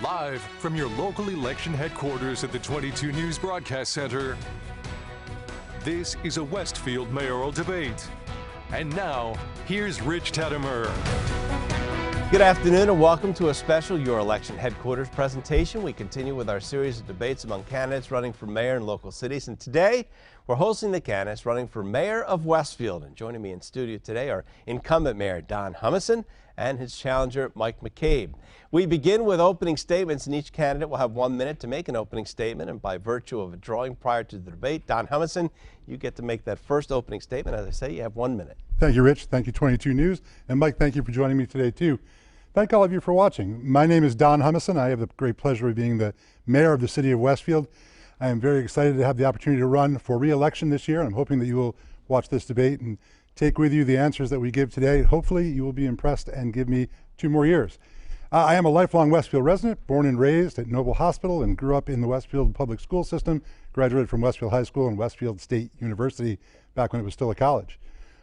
Live from your local election headquarters at the 22 News Broadcast Center, this is a Westfield mayoral debate. And now, here's Rich Teddemer. Good afternoon and welcome to a special Your Election Headquarters presentation. We continue with our series of debates among candidates running for mayor in local cities. And today, we're hosting the candidates running for mayor of Westfield. And joining me in studio today are Incumbent Mayor Don Humason and his challenger, Mike McCabe. We begin with opening statements, and each candidate will have 1 minute to make an opening statement. And by virtue of a drawing prior to the debate, Don Humason, you get to make that first opening statement. As I say, you have 1 minute. Thank you, Rich. Thank you, 22 News. And Mike, thank you for joining me today, too. Thank all of you for watching. My name is Don Humason. I have the great pleasure of being the mayor of the city of Westfield. I am very excited to have the opportunity to run for re-election this year. I'm hoping that you will watch this debate and take with you the answers that we give today. Hopefully you will be impressed and give me 2 more years. I am a lifelong Westfield resident, born and raised at Noble Hospital, and grew up in the Westfield public school system, graduated from Westfield High School and Westfield State University back when it was still a college.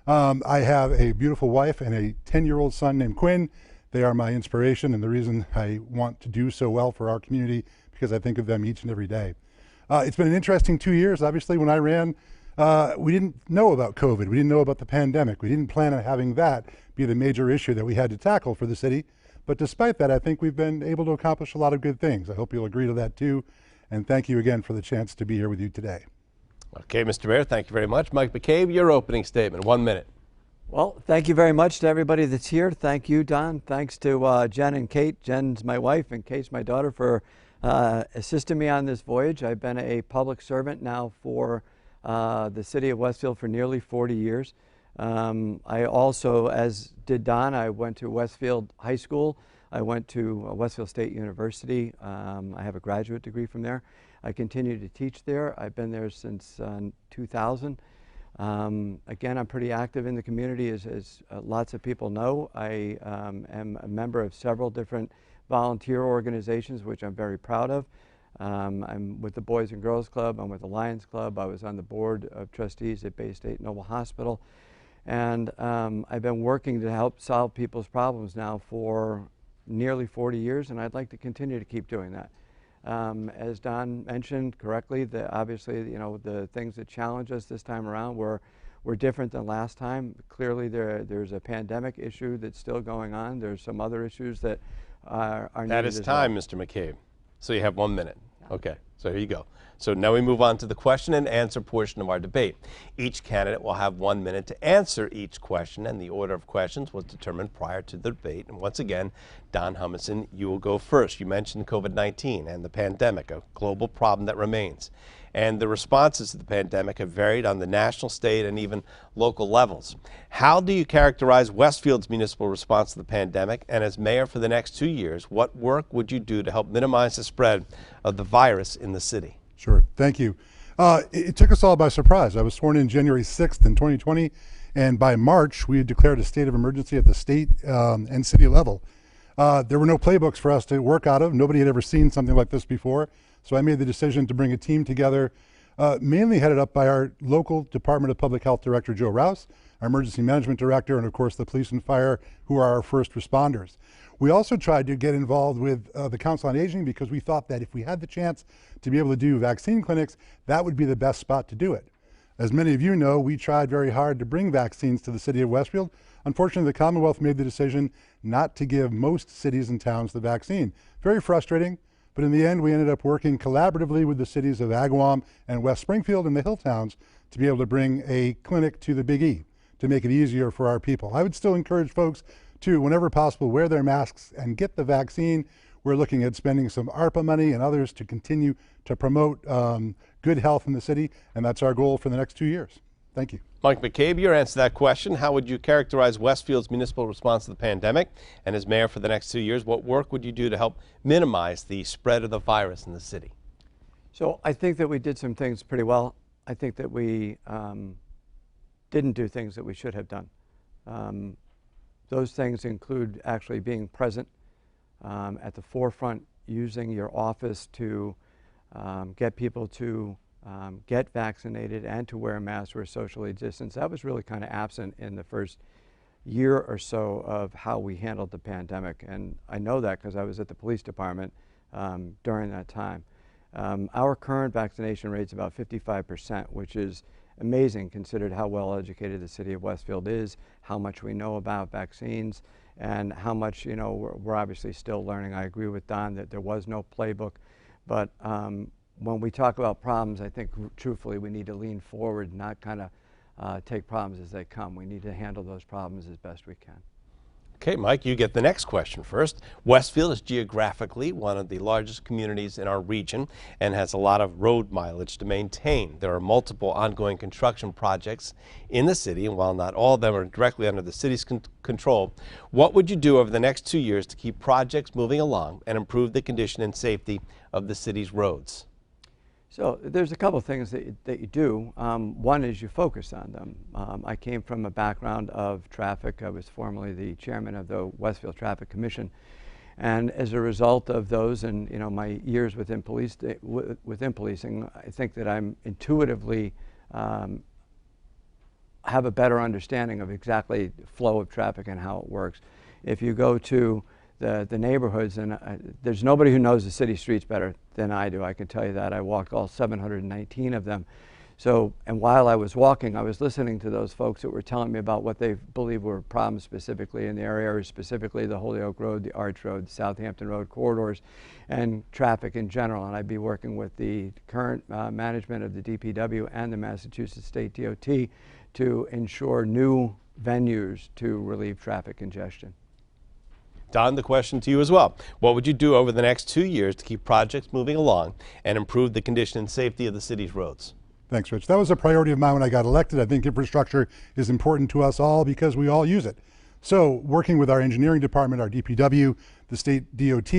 I have a beautiful wife and a 10-year-old son named Quinn. They are my inspiration and the reason I want to do so well for our community, because I think of them each and every day. It's been an interesting 2 years. Obviously, when I ran, we didn't know about COVID. We didn't know about the pandemic. We didn't plan on having that be the major issue that we had to tackle for the city. But despite that, I think we've been able to accomplish a lot of good things. I hope you'll agree to that too. And thank you again for the chance to be here with you today. Okay, Mr. Mayor, thank you very much. Mike McCabe, your opening statement, 1 minute. Well, thank you very much to everybody that's here. Thank you, Don. Thanks to Jen and Kate. Jen's my wife and Kate's my daughter for assisting me on this voyage. I've been a public servant now for the city of Westfield for nearly 40 years. I also, as did Don, I went to Westfield High School. I went to Westfield State University. I have a graduate degree from there. I continue to teach there. I've been there since 2000. Again, I'm pretty active in the community, as lots of people know. I am a member of several different volunteer organizations, which I'm very proud of. I'm with the Boys and Girls Club. I'm with the Lions Club. I was on the board of trustees at Bay State Noble Hospital. And I've been working to help solve people's problems now for nearly 40 years, and I'd like to continue to keep doing that. As Don mentioned correctly, obviously, you know, the things that challenge us this time around were different than last time. Clearly, there's a pandemic issue that's still going on. There's some other issues that are needed. That is time, Mr. McCabe. So you have 1 minute. Okay, so here you go. So now we move on to the question and answer portion of our debate. Each candidate will have 1 minute to answer each question, and the order of questions was determined prior to the debate. And once again, Don Humason, you will go first. You mentioned COVID-19 and the pandemic, a global problem that remains. And the responses to the pandemic have varied on the national, state, and even local levels. How do you characterize Westfield's municipal response to the pandemic? And as mayor for the next 2 years, what work would you do to help minimize the spread of the virus in the city? Sure, thank you. It took us all by surprise. I was sworn in January 6th in 2020, and by March, we had declared a state of emergency at the state and city level. There were no playbooks for us to work out of. Nobody had ever seen something like this before. So I made the decision to bring a team together, mainly headed up by our local Department of Public Health Director, Joe Rouse, our Emergency Management Director, and of course the police and fire, who are our first responders. We also tried to get involved with the Council on Aging, because we thought that if we had the chance to be able to do vaccine clinics, that would be the best spot to do it. As many of you know, we tried very hard to bring vaccines to the city of Westfield. Unfortunately, the Commonwealth made the decision not to give most cities and towns the vaccine. Very frustrating. But in the end, we ended up working collaboratively with the cities of Agawam and West Springfield and the hill towns to be able to bring a clinic to the Big E to make it easier for our people. I would still encourage folks to, whenever possible, wear their masks and get the vaccine. We're looking at spending some ARPA money and others to continue to promote good health in the city, and that's our goal for the next 2 years. Thank you. Mike McCabe, your answer to that question. How would you characterize Westfield's municipal response to the pandemic? And as mayor for the next 2 years, what work would you do to help minimize the spread of the virus in the city? So I think that we did some things pretty well. I think that we didn't do things that we should have done. Those things include actually being present at the forefront, using your office to get people to get vaccinated and to wear masks or socially distance. That was really kind of absent in the first year or so of how we handled the pandemic. And I know that because I was at the police department during that time. Our current vaccination rate is about 55%, which is amazing considered how well educated the city of Westfield is, how much we know about vaccines, and how much, you know, we're obviously still learning. I agree with Don that there was no playbook, but when we talk about problems, I think truthfully we need to lean forward, not kind of take problems as they come. We need to handle those problems as best we can. Okay, Mike, you get the next question first. Westfield is geographically one of the largest communities in our region and has a lot of road mileage to maintain. There are multiple ongoing construction projects in the city, and while not all of them are directly under the city's control, what would you do over the next 2 years to keep projects moving along and improve the condition and safety of the city's roads? So there's a couple of things that you do. One is you focus on them. I came from a background of traffic. I was formerly the chairman of the Westfield Traffic Commission. And as a result of those and, you know, my years within policing, I think that I'm intuitively have a better understanding of exactly the flow of traffic and how it works. If you go to the neighborhoods, and there's nobody who knows the city streets better than I do. I can tell you that. I walked all 719 of them. So, and while I was walking, I was listening to those folks that were telling me about what they believe were problems specifically in the area, specifically the Holyoke Road, the Arch Road, the Southampton Road corridors, and traffic in general. And I'd be working with the current management of the DPW and the Massachusetts State DOT to ensure new venues to relieve traffic congestion. Don, the question to you as well. What would you do over the next 2 years to keep projects moving along and improve the condition and safety of the city's roads? Thanks, Rich. That was a priority of mine when I got elected. I think infrastructure is important to us all because we all use it. So working with our engineering department, our DPW, the state DOT,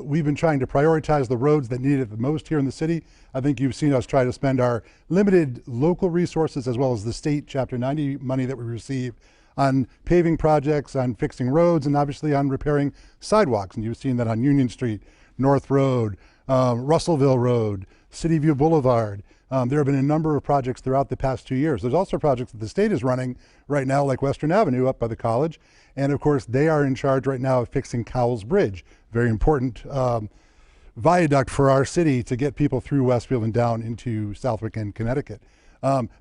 we've been trying to prioritize the roads that need it the most here in the city. I think you've seen us try to spend our limited local resources as well as the state Chapter 90 money that we receive on paving projects, on fixing roads, and obviously on repairing sidewalks. And you've seen that on Union Street, North Road, Russellville Road, City View Boulevard. There have been a number of projects throughout the past 2 years. There's also projects that the state is running right now, like Western Avenue up by the college. And of course, they are in charge right now of fixing Cowles Bridge, very important viaduct for our city to get people through Westfield and down into Southwick and Connecticut.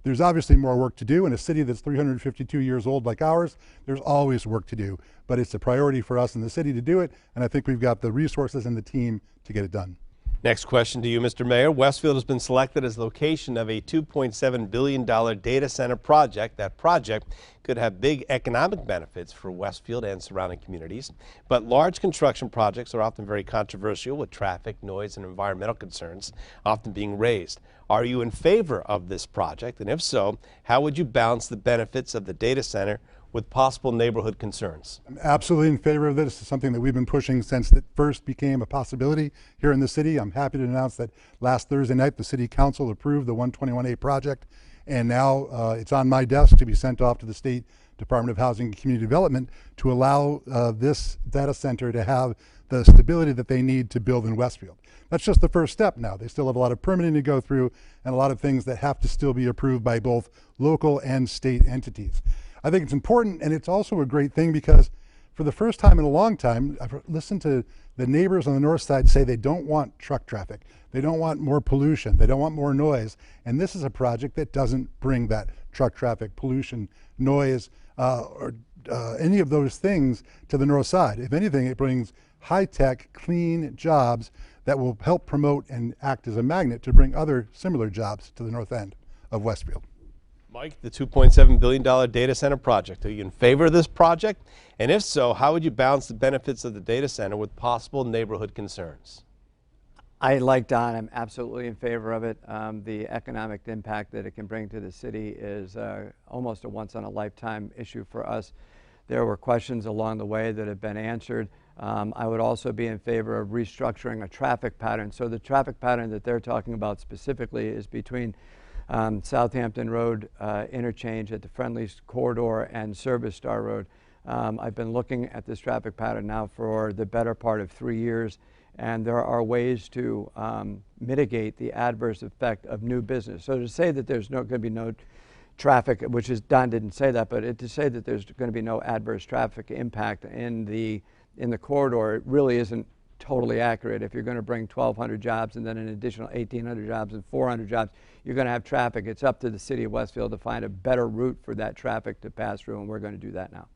There's obviously more work to do. In a city that's 352 years old like ours, there's always work to do. But it's a priority for us in the city to do it, and I think we've got the resources and the team to get it done. Next question to you, Mr. Mayor. Westfield has been selected as the location of a $2.7 billion data center project. That project could have big economic benefits for Westfield and surrounding communities. But large construction projects are often very controversial, with traffic, noise, and environmental concerns often being raised. Are you in favor of this project? And if so, how would you balance the benefits of the data center with possible neighborhood concerns? I'm absolutely in favor of this. It's something that we've been pushing since it first became a possibility here in the city. I'm happy to announce that last Thursday night, the City Council approved the 121A project, and now it's on my desk to be sent off to the State Department of Housing and Community Development to allow this data center to have the stability that they need to build in Westfield. That's just the first step now. They still have a lot of permitting to go through and a lot of things that have to still be approved by both local and state entities. I think it's important, and it's also a great thing because for the first time in a long time, I've listened to the neighbors on the north side say they don't want truck traffic. They don't want more pollution. They don't want more noise. And this is a project that doesn't bring that truck traffic, pollution, noise, or any of those things to the north side. If anything, it brings high-tech, clean jobs that will help promote and act as a magnet to bring other similar jobs to the north end of Westfield. Mike, the $2.7 billion data center project, are you in favor of this project? And if so, how would you balance the benefits of the data center with possible neighborhood concerns? I, like Don, I'm absolutely in favor of it. The economic impact that it can bring to the city is almost a once-in-a-lifetime issue for us. There were questions along the way that have been answered. I would also be in favor of restructuring a traffic pattern. So the traffic pattern that they're talking about specifically is between Southampton Road interchange at the Friendly's corridor and Service Star Road. I've been looking at this traffic pattern now for the better part of 3 years, and there are ways to mitigate the adverse effect of new business. So to say that there's going to be no traffic, which is, Don didn't say that, but to say that there's going to be no adverse traffic impact in the corridor, it really isn't totally accurate. If you're going to bring 1,200 jobs and then an additional 1,800 jobs and 400 jobs, you're going to have traffic. It's up to the city of Westfield to find a better route for that traffic to pass through, and we're going to do that now.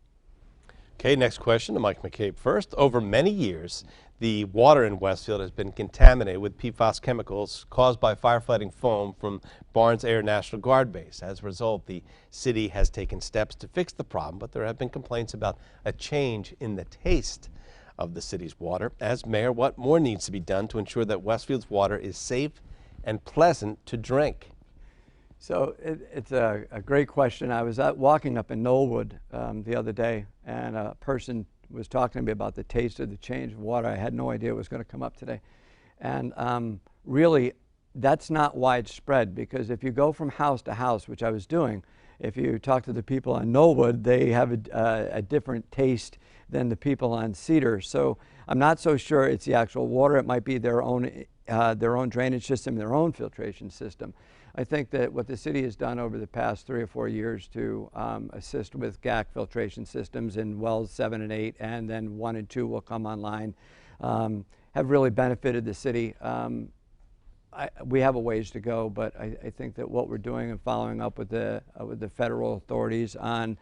Okay, next question to Mike McCabe first. Over many years, the water in Westfield has been contaminated with PFAS chemicals caused by firefighting foam from Barnes Air National Guard Base. As a result, the city has taken steps to fix the problem, but there have been complaints about a change in the taste of the city's water. As mayor, what more needs to be done to ensure that Westfield's water is safe and pleasant to drink? So it's a great question. I was out walking up in Knollwood the other day, and a person was talking to me about the taste of the change of water. I had no idea it was going to come up today. And really, that's not widespread, because if you go from house to house, which I was doing, if you talk to the people on Knollwood, they have a different taste than the people on Cedar. So I'm not so sure it's the actual water. It might be their own drainage system, their own filtration system. I think that what the city has done over the past 3 or 4 years to assist with GAC filtration systems in wells 7 and 8, and then 1 and 2 will come online, have really benefited the city. We have a ways to go, but I think that what we're doing and following up with the federal authorities on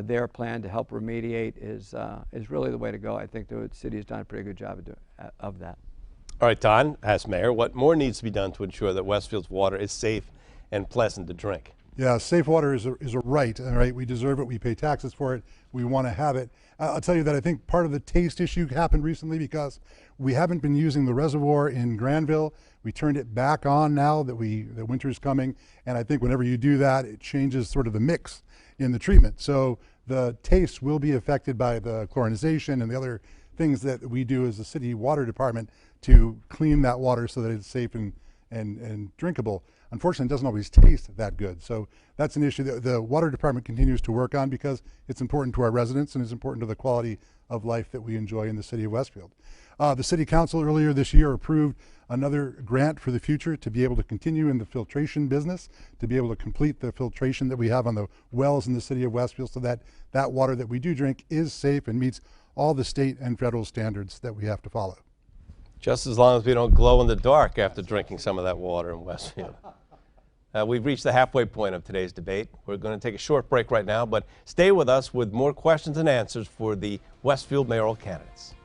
their plan to help remediate is really the way to go. I think the city has done a pretty good job of that. All right, Don, as mayor, what more needs to be done to ensure that Westfield's water is safe and pleasant to drink? Yeah, safe water is a right, all right? We deserve it. We pay taxes for it. We want to have it. I'll tell you that I think part of the taste issue happened recently because we haven't been using the reservoir in Granville. We turned it back on now that winter's coming, and I think whenever you do that, it changes sort of the mix in the treatment. So the taste will be affected by the chlorinization and the other things that we do as the city water department to clean that water so that it's safe and drinkable. Unfortunately, it doesn't always taste that good. So that's an issue that the water department continues to work on, because it's important to our residents and it's important to the quality of life that we enjoy in the city of Westfield. The city council earlier this year approved another grant for the future to be able to continue in the filtration business, to be able to complete the filtration that we have on the wells in the city of Westfield, so that that water that we do drink is safe and meets all the state and federal standards that we have to follow. Just as long as we don't glow in the dark after drinking some of that water in Westfield. We've reached the halfway point of today's debate. We're going to take a short break right now, but stay with us with more questions and answers for the Westfield mayoral candidates.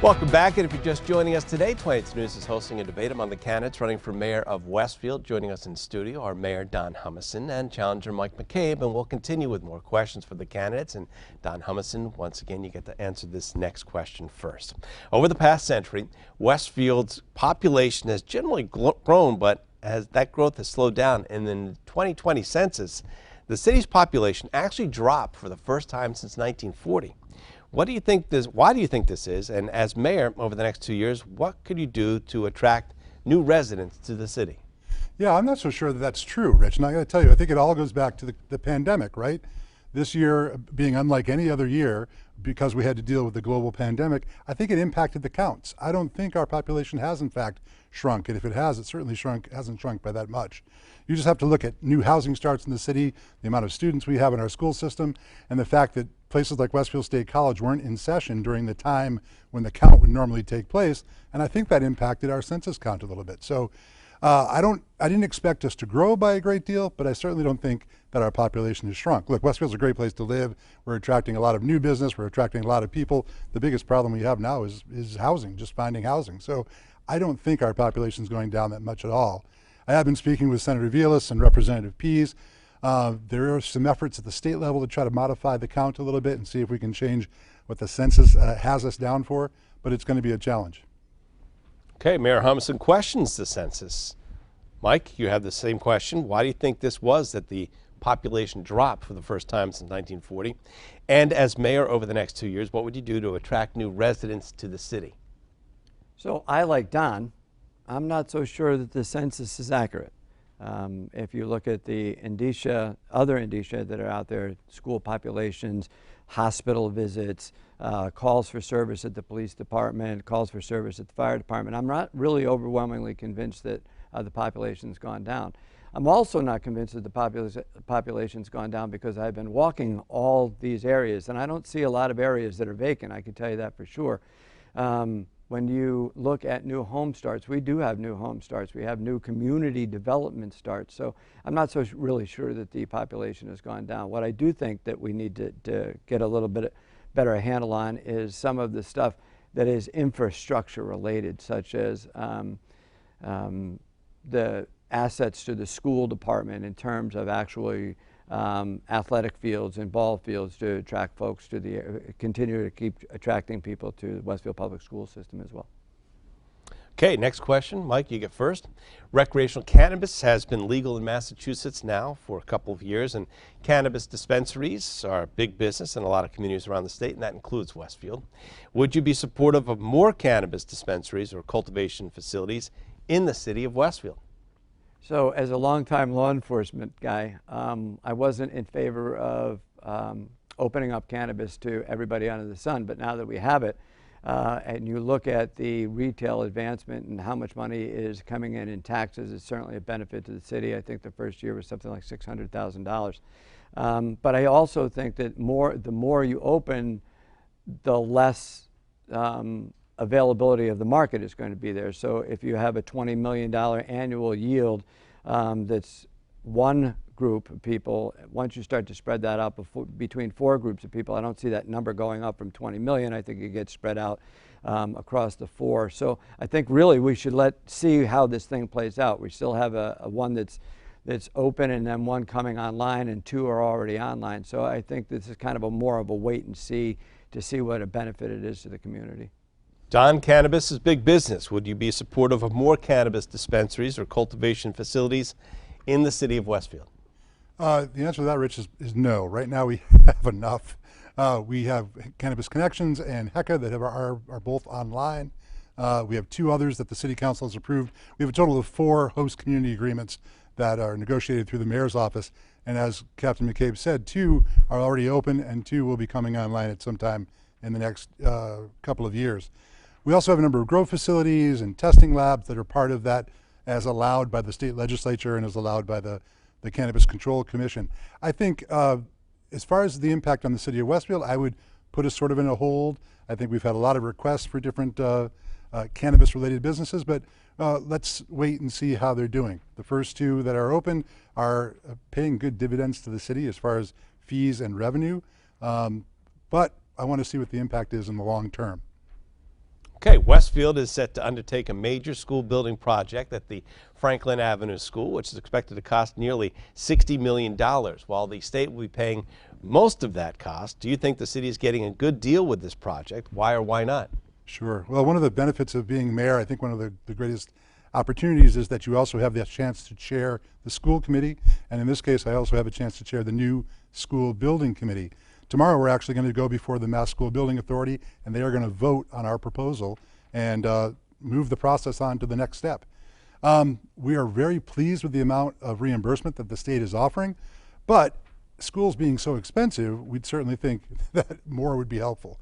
Welcome back, and if you're just joining us today, 22 News is hosting a debate among the candidates running for mayor of Westfield. Joining us in studio are Mayor Don Humason and challenger Mike McCabe, and we'll continue with more questions for the candidates. And Don Humason, once again, you get to answer this next question first. Over the past century, Westfield's population has generally grown, but as that growth has slowed down, and in the 2020 census, the city's population actually dropped for the first time since 1940. What do you think this? Why do you think this is? And as mayor over the next 2 years, what could you do to attract new residents to the city? Yeah, I'm not so sure that that's true, Rich. And I got to tell you, I think it all goes back to the pandemic, right? This year being unlike any other year because we had to deal with the global pandemic, I think it impacted the counts. I don't think our population has in fact shrunk, and if it has, it certainly hasn't shrunk by that much. You just have to look at new housing starts in the city, the amount of students we have in our school system, and the fact that places like Westfield State College weren't in session during the time when the count would normally take place, and I think that impacted our census count a little bit. So I didn't expect us to grow by a great deal, but I certainly don't think that our population has shrunk. Look, Westfield's a great place to live. We're attracting a lot of new business. We're attracting a lot of people. The biggest problem we have now is housing, just finding housing. So I don't think our population is going down that much at all. I have been speaking with Senator Vielas and Representative Pease. There are some efforts at the state level to try to modify the count a little bit and see if we can change what the census has us down for, but it's going to be a challenge. Okay, Mayor Humason questions the census. Mike, you have the same question. Why do you think this was that the population dropped for the first time since 1940? And as mayor over the next 2 years, what would you do to attract new residents to the city? So I, like Don, I'm not so sure that the census is accurate. If you look at the indicia, other indicia that are out there, school populations, hospital visits, calls for service at the police department, calls for service at the fire department, I'm not really overwhelmingly convinced that the population's gone down. I'm also not convinced that the population's gone down because I've been walking all these areas and I don't see a lot of areas that are vacant, I can tell you that for sure. When you look at new home starts, we do have new home starts. We have new community development starts. So I'm not so really sure that the population has gone down. What I do think that we need to get a little bit better handle on is some of the stuff that is infrastructure related, such as the assets to the school department in terms of actually athletic fields and ball fields to attract folks to continue to keep attracting people to the Westfield Public School System as well. Okay, next question. Mike, you get first. Recreational cannabis has been legal in Massachusetts now for a couple of years, and cannabis dispensaries are a big business in a lot of communities around the state, and that includes Westfield. Would you be supportive of more cannabis dispensaries or cultivation facilities in the city of Westfield? So as a longtime law enforcement guy, I wasn't in favor of opening up cannabis to everybody under the sun, but now that we have it, and you look at the retail advancement and how much money is coming in taxes, it's certainly a benefit to the city. I think the first year was something like $600,000. But I also think that the more you open, the less availability of the market is going to be there. So if you have a $20 million annual yield, that's one group of people, once you start to spread that out between 4 groups of people, I don't see that number going up from 20 million. I think it gets spread out across the 4. So I think really we should see how this thing plays out. We still have a one that's open and then one coming online and 2 are already online. So I think this is kind of more of a wait and see to see what a benefit it is to the community. Don, cannabis is big business. Would you be supportive of more cannabis dispensaries or cultivation facilities in the city of Westfield? The answer to that, Rich, is no. Right now we have enough. We have Cannabis Connections and HECA that are both online. We have 2 others that the City Council has approved. We have a total of 4 host community agreements that are negotiated through the Mayor's office. And as Captain McCabe said, 2 are already open and 2 will be coming online at some time in the next couple of years. We also have a number of grow facilities and testing labs that are part of that as allowed by the state legislature and as allowed by the Cannabis Control Commission. I think as far as the impact on the city of Westfield, I would put us sort of in a hold. I think we've had a lot of requests for different cannabis related businesses, but let's wait and see how they're doing. The first 2 that are open are paying good dividends to the city as far as fees and revenue, but I want to see what the impact is in the long term. Okay, Westfield is set to undertake a major school building project at the Franklin Avenue School, which is expected to cost nearly $60 million, while the state will be paying most of that cost. Do you think the city is getting a good deal with this project? Why or why not? Sure. Well, one of the benefits of being mayor, I think one of the greatest opportunities is that you also have the chance to chair the school committee. And in this case, I also have a chance to chair the new school building committee. Tomorrow, we're actually going to go before the Mass School Building Authority, and they are going to vote on our proposal and move the process on to the next step. We are very pleased with the amount of reimbursement that the state is offering, but schools being so expensive, we'd certainly think that more would be helpful.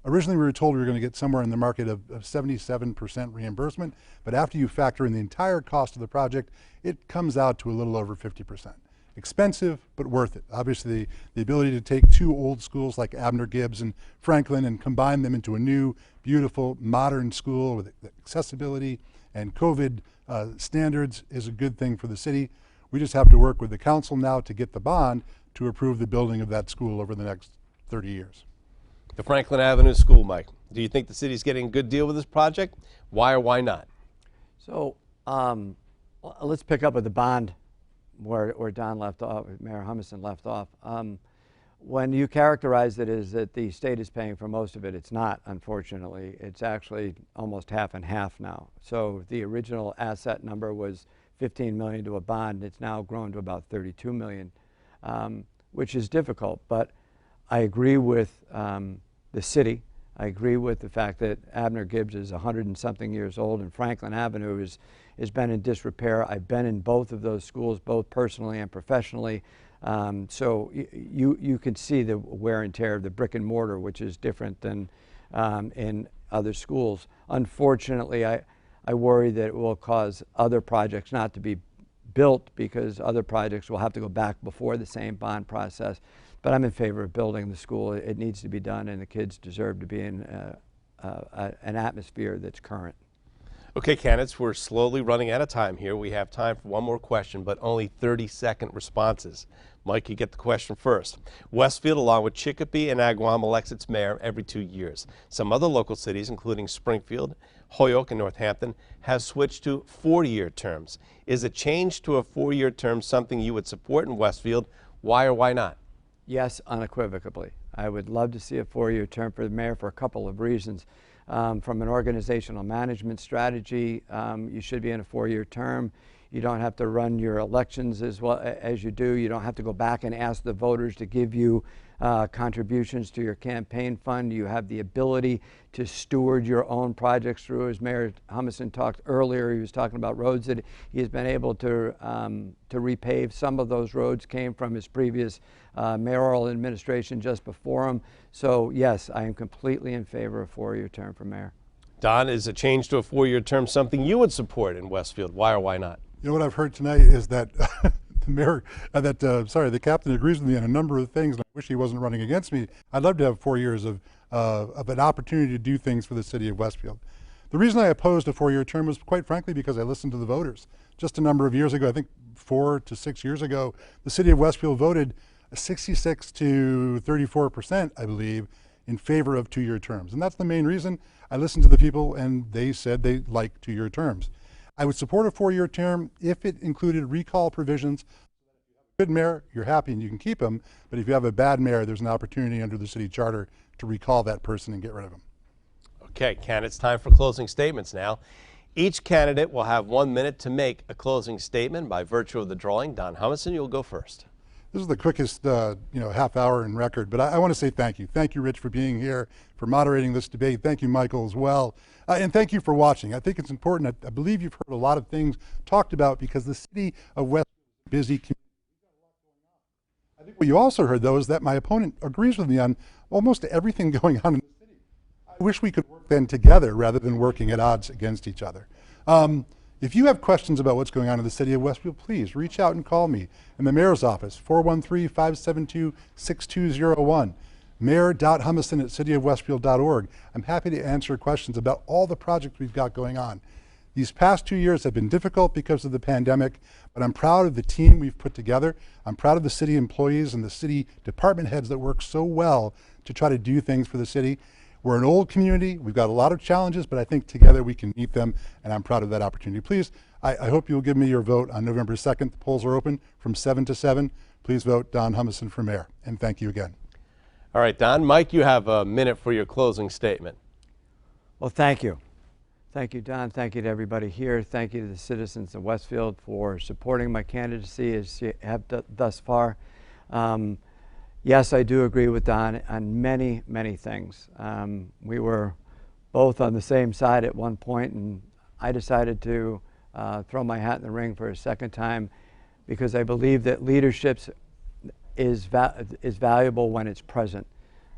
Originally, we were told we were going to get somewhere in the market of 77% reimbursement, but after you factor in the entire cost of the project, it comes out to a little over 50%. Expensive, but worth it. Obviously, the ability to take two old schools like Abner Gibbs and Franklin and combine them into a new, beautiful, modern school with accessibility and COVID standards is a good thing for the city. We just have to work with the council now to get the bond to approve the building of that school over the next 30 years. The Franklin Avenue School, Mike. Do you think the city's getting a good deal with this project? Why or why not? So let's pick up with the bond where Don left off, Mayor Humason left off. When you characterize it as that the state is paying for most of it, it's not, unfortunately. It's actually almost half and half now. So the original asset number was 15 million to a bond. It's now grown to about 32 million, which is difficult. But I agree with the city. I agree with the fact that Abner Gibbs is 100 and something years old, and Franklin Avenue has been in disrepair. I've been in both of those schools, both personally and professionally. So you can see the wear and tear of the brick and mortar, which is different than in other schools. Unfortunately, I worry that it will cause other projects not to be built because other projects will have to go back before the same bond process. But I'm in favor of building the school. It needs to be done, and the kids deserve to be in an atmosphere that's current. Okay, candidates, we're slowly running out of time here. We have time for one more question, but only 30-second responses. Mike, you get the question first. Westfield, along with Chicopee and Agawam, elects its mayor every 2 years. Some other local cities, including Springfield, Holyoke, and Northampton, have switched to 4-year terms. Is a change to a 4-year term something you would support in Westfield? Why or why not? Yes, unequivocally. I would love to see a 4-year term for the mayor for a couple of reasons. From an organizational management strategy, you should be in a 4-year term. You don't have to run your elections as well as you do. You don't have to go back and ask the voters to give you contributions to your campaign fund. You have the ability to steward your own projects through. As Mayor Humason talked earlier, he was talking about roads that he has been able to repave. Some of those roads came from his previous mayoral administration just before him. So yes, I am completely in favor of a 4-year term for mayor. Don, is a change to a 4-year term something you would support in Westfield? Why or why not? You know what I've heard tonight is that the captain agrees with me on a number of things, and I wish he wasn't running against me. I'd love to have 4 years of an opportunity to do things for the city of Westfield. The reason I opposed a 4-year term was, quite frankly, because I listened to the voters. Just a number of years ago, I think 4 to 6 years ago, the city of Westfield voted 66 to 34%, I believe, in favor of 2-year terms. And that's the main reason. I listened to the people, and they said they like 2-year terms. I would support a 4-year term if it included recall provisions. Good mayor, you're happy and you can keep him, but if you have a bad mayor, there's an opportunity under the city charter to recall that person and get rid of him. Okay, candidates, time for closing statements now. Each candidate will have 1 minute to make a closing statement. By virtue of the drawing, Don Humason, you'll go first. This is the quickest half hour in record, but I want to say thank you. Thank you, Rich, for being here, for moderating this debate. Thank you, Michael, as well. And thank you for watching. I think it's important. I believe you've heard a lot of things talked about because the city of Westfield is a busy community. I think what you also heard, though, is that my opponent agrees with me on almost everything going on in the city. I wish we could work then together rather than working at odds against each other. If you have questions about what's going on in the city of Westfield, please reach out and call me in the mayor's office, 413-572-6201, mayor.humason@cityofwestfield.org. I'm happy to answer questions about all the projects we've got going on. These past 2 years have been difficult because of the pandemic, but I'm proud of the team we've put together. I'm proud of the city employees and the city department heads that work so well to try to do things for the city. We're an old community. We've got a lot of challenges, but I think together we can meet them, and I'm proud of that opportunity. Please, I hope you'll give me your vote on November 2nd. The polls are open from 7 to 7. Please vote Don Humason for mayor, and thank you again. All right, Don. Mike, you have a minute for your closing statement. Well, thank you. Thank you, Don. Thank you to everybody here. Thank you to the citizens of Westfield for supporting my candidacy as you have thus far. Yes, I do agree with Don on many, many things. We were both on the same side at one point, and I decided to throw my hat in the ring for a second time because I believe that leadership is valuable when it's present.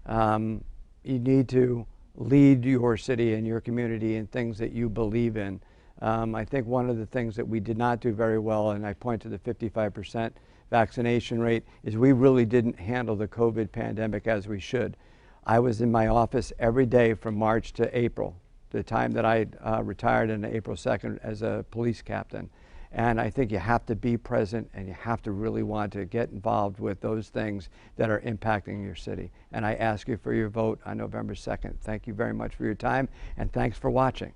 You need to lead your city and your community in things that you believe in. I think one of the things that we did not do very well, and I point to the 55% vaccination rate, is we really didn't handle the COVID pandemic as we should. I was in my office every day from March to April, the time that I retired on April 2nd as a police captain. And I think you have to be present and you have to really want to get involved with those things that are impacting your city. And I ask you for your vote on November 2nd. Thank you very much for your time, and thanks for watching.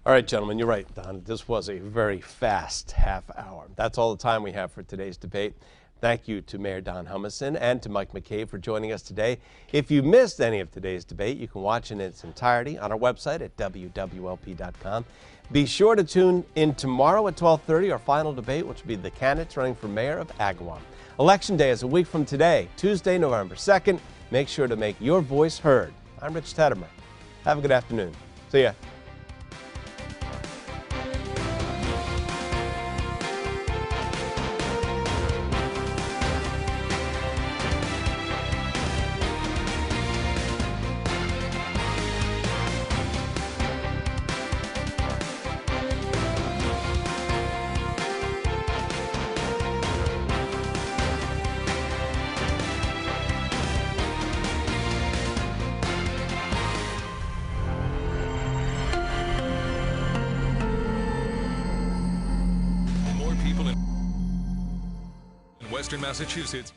All right, gentlemen, you're right, Don. This was a very fast half hour. That's all the time we have for today's debate. Thank you to Mayor Don Humason and to Mike McCabe for joining us today. If you missed any of today's debate, you can watch it in its entirety on our website at wwlp.com. Be sure to tune in tomorrow at 12:30, our final debate, which will be the candidates running for mayor of Agawam. Election day is a week from today, Tuesday, November 2nd. Make sure to make your voice heard. I'm Rich Teddemer. Have a good afternoon. See ya. Western Massachusetts.